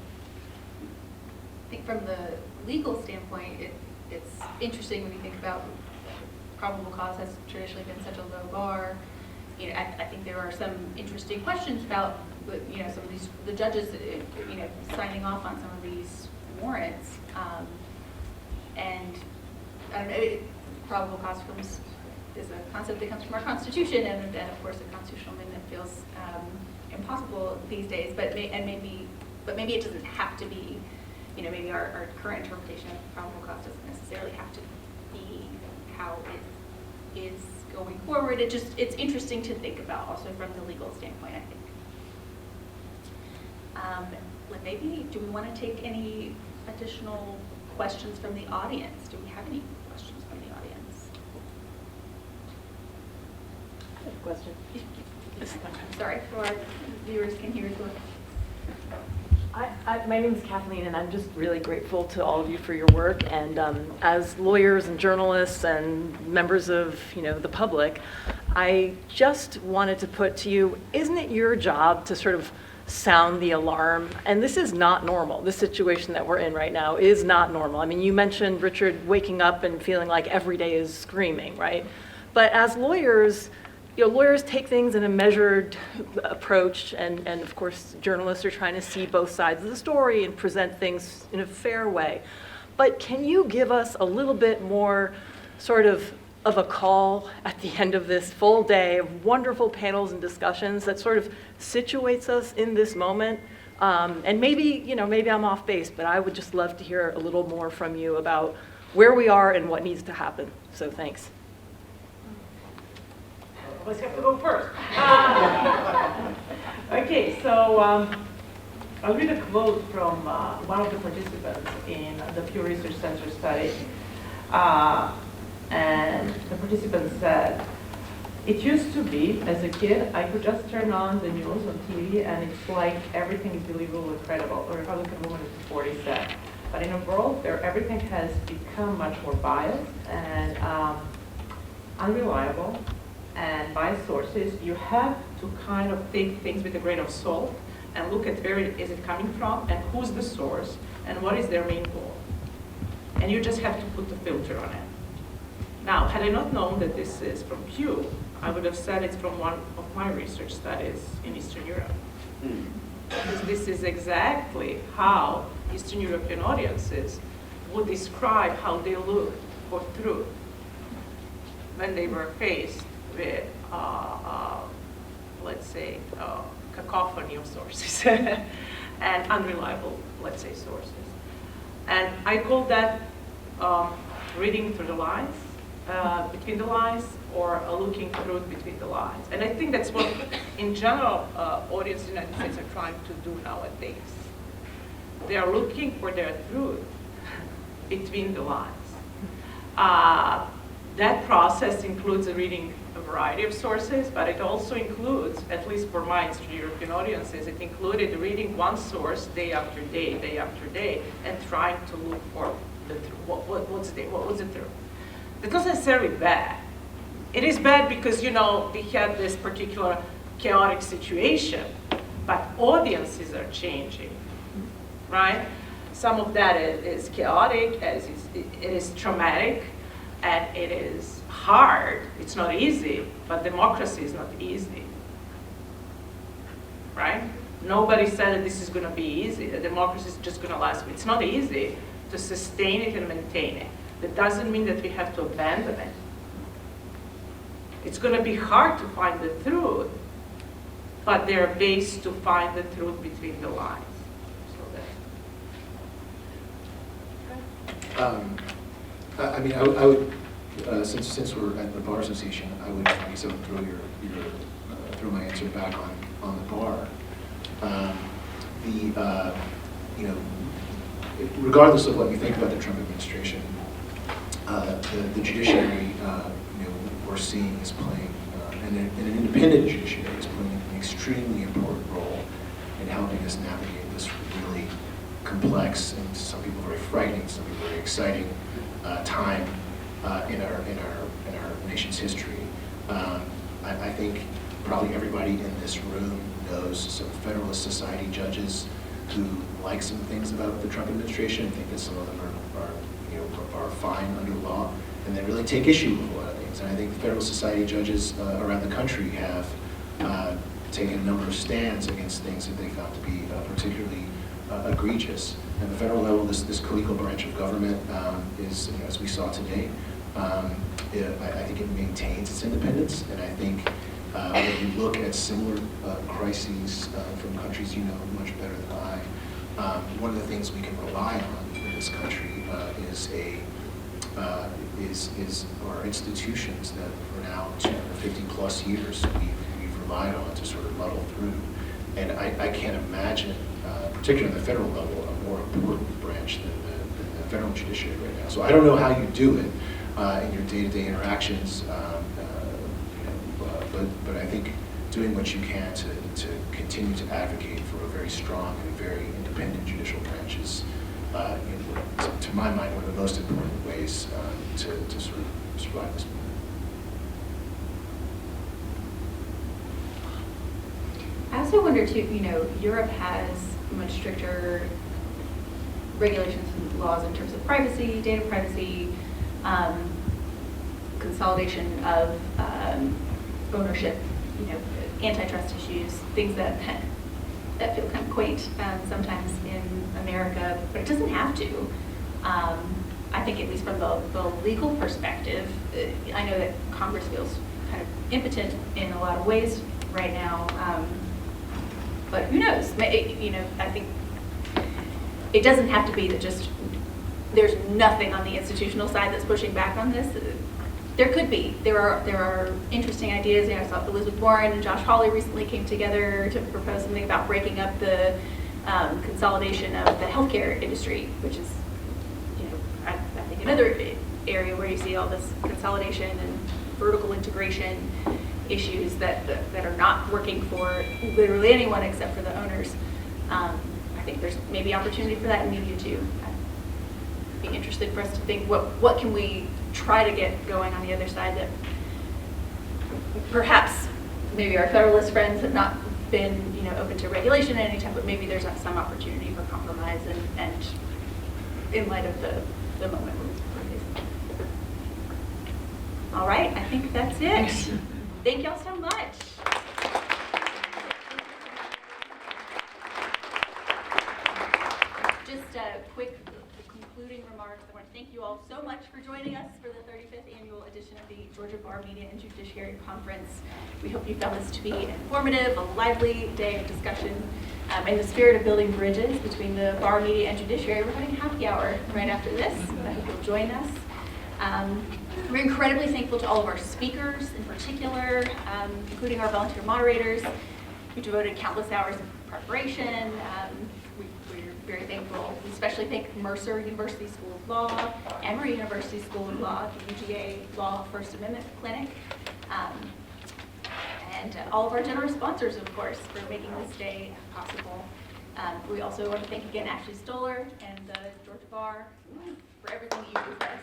[SPEAKER 2] I think from the legal standpoint, it's interesting when you think about probable cause has traditionally been such a low bar. I think there are some interesting questions about, some of these, the judges, signing off on some of these warrants. And I don't know, probable cause is a concept that comes from our Constitution, and of course a constitutional amendment feels impossible these days. But maybe it doesn't have to be. Maybe our current interpretation of probable cause doesn't necessarily have to be how it is going forward. It's interesting to think about also from the legal standpoint, I think. Maybe, do we want to take any additional questions from the audience? Do we have any questions from the audience?
[SPEAKER 3] I have a question.
[SPEAKER 2] I'm sorry, so our viewers can hear as well.
[SPEAKER 5] My name is Kathleen, and I'm just really grateful to all of you for your work. And as lawyers and journalists and members of the public, I just wanted to put to you, isn't it your job to sort of sound the alarm? And this is not normal. This situation that we're in right now is not normal. I mean, you mentioned, Richard, waking up and feeling like every day is screaming, right? But as lawyers, lawyers take things in a measured approach, and of course, journalists are trying to see both sides of the story and present things in a fair way. But can you give us a little bit more sort of a call at the end of this full day of wonderful panels and discussions that sort of situates us in this moment? And maybe I'm off base, but I would just love to hear a little more from you about where we are and what needs to happen. So thanks.
[SPEAKER 3] Let's have to go first. Okay, so I'll read a quote from one of the participants in the Pew Research Center study. And the participant said, "It used to be, as a kid, I could just turn on the news on TV and it's like everything is believable and credible," a Republican woman at 40 said. "But in a world where everything has become much more biased and unreliable, and biased sources, you have to kind of take things with a grain of salt and look at where is it coming from and who's the source and what is their main goal. And you just have to put the filter on it." Now, had I not known that this is from Pew, I would have said it's from one of my research studies in Eastern Europe. Because this is exactly how Eastern European audiences would describe how they looked for truth when they were faced with, let's say, cacophony of sources and unreliable, let's say, sources. And I call that reading through the lines, between the lines, or looking through between the lines. And I think that's what, in general, audiences in the United States are trying to do nowadays. They are looking for their truth between the lines. That process includes reading a variety of sources, but it also includes, at least for my Eastern European audiences, it included reading one source day after day, and trying to look for the truth. What was the truth? It's not necessarily bad. It is bad because, we had this particular chaotic situation, but audiences are changing, right? Some of that is chaotic, it is traumatic, and it is hard. It's not easy, but democracy is not easy, right? Nobody said that this is going to be easy. The democracy is just going to last. It's not easy to sustain it and maintain it. That doesn't mean that we have to abandon it. It's going to be hard to find the truth, but there are ways to find the truth between the lines. So
[SPEAKER 6] I mean, I would, since we're at the Bar Association, I would throw my answer back on the bar. Regardless of what you think about the Trump administration, the judiciary, we're seeing is playing, and an independent judiciary is playing an extremely important role in helping us navigate this really complex and some people very frightening, some people very exciting time in our nation's history. I think probably everybody in this room knows some Federalist Society judges who like some things about the Trump administration, think that some of them are fine under the law, and then really take issue with a lot of things. And I think the Federalist Society judges around the country have taken a number of stands against things that they found to be particularly egregious. At the federal level, this collegial branch of government is, as we saw today, I think it maintains its independence, and I think when you look at similar crises from countries you know much better than I, one of the things we can rely on in this country is our institutions that for now 250 plus years we've relied on to sort of muddle through. And I can't imagine, particularly on the federal level, a more important branch than the federal judiciary right now. So I don't know how you do it in your day-to-day interactions, but I think doing what you can to continue to advocate for a very strong and very independent judicial branch is, to my mind, one of the most important ways to sort of survive this movement.
[SPEAKER 2] I also wonder too, Europe has much stricter regulations and laws in terms of privacy, data privacy, consolidation of ownership, antitrust issues, things that feel kind of quaint sometimes in America, but it doesn't have to. I think at least from the legal perspective, I know that Congress feels kind of impotent in a lot of ways right now, but who knows? I think it doesn't have to be that just there's nothing on the institutional side that's pushing back on this. There could be. There are interesting ideas. I saw Elizabeth Warren and Josh Hawley recently came together to propose something about breaking up the consolidation of the healthcare industry, which is, I think another area where you see all this consolidation and vertical integration issues that are not working for literally anyone except for the owners. I think there's maybe opportunity for that in media too. I'd be interested for us to think what can we try to get going on the other side that perhaps maybe our Federalist friends have not been open to regulation at any time, but maybe there's some opportunity for compromise and in light of the moment we're facing. All right, I think that's it. Thank y'all so much. Just a quick concluding remarks. I want to thank you all so much for joining us for the 35th annual edition of the Georgia Bar Media and Judiciary Conference. We hope you found this to be informative, a lively day of discussion. In the spirit of building bridges between the bar, media, and judiciary, we're having happy hour right after this. I hope you'll join us. We're incredibly thankful to all of our speakers in particular, including our volunteer moderators who devoted countless hours of preparation. We're very thankful. We especially thank Mercer University School of Law, Emory University School of Law, the UGA Law First Amendment Clinic, and all of our generous sponsors, of course, for making this day possible. We also want to thank again Ashley Stoller and the Georgia Bar for everything you do for us.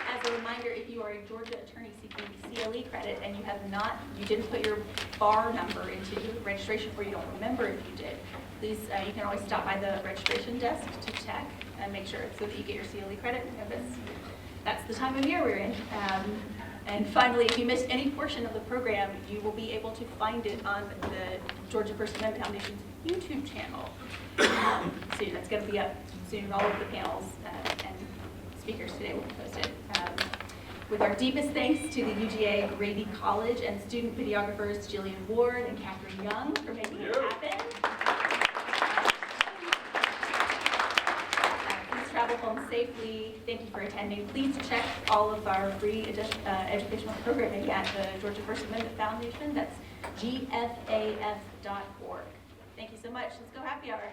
[SPEAKER 2] As a reminder, if you are a Georgia attorney seeking CLE credit and you didn't put your bar number into registration, or you don't remember if you did, please, you can always stop by the registration desk to check and make sure so that you get your CLE credit. That's the time of year we're in. And finally, if you missed any portion of the program, you will be able to find it on the Georgia First Amendment Foundation's YouTube channel soon. That's going to be up soon. All of the panels and speakers today will be posted. With our deepest thanks to the UGA Grady College and student videographers Jillian Ward and Kathryn Young for making it happen. Please travel home safely. Thank you for attending. Please check all of our free educational programming at the Georgia First Amendment Foundation. That's gfaf.org. Thank you so much. Let's go happy hour.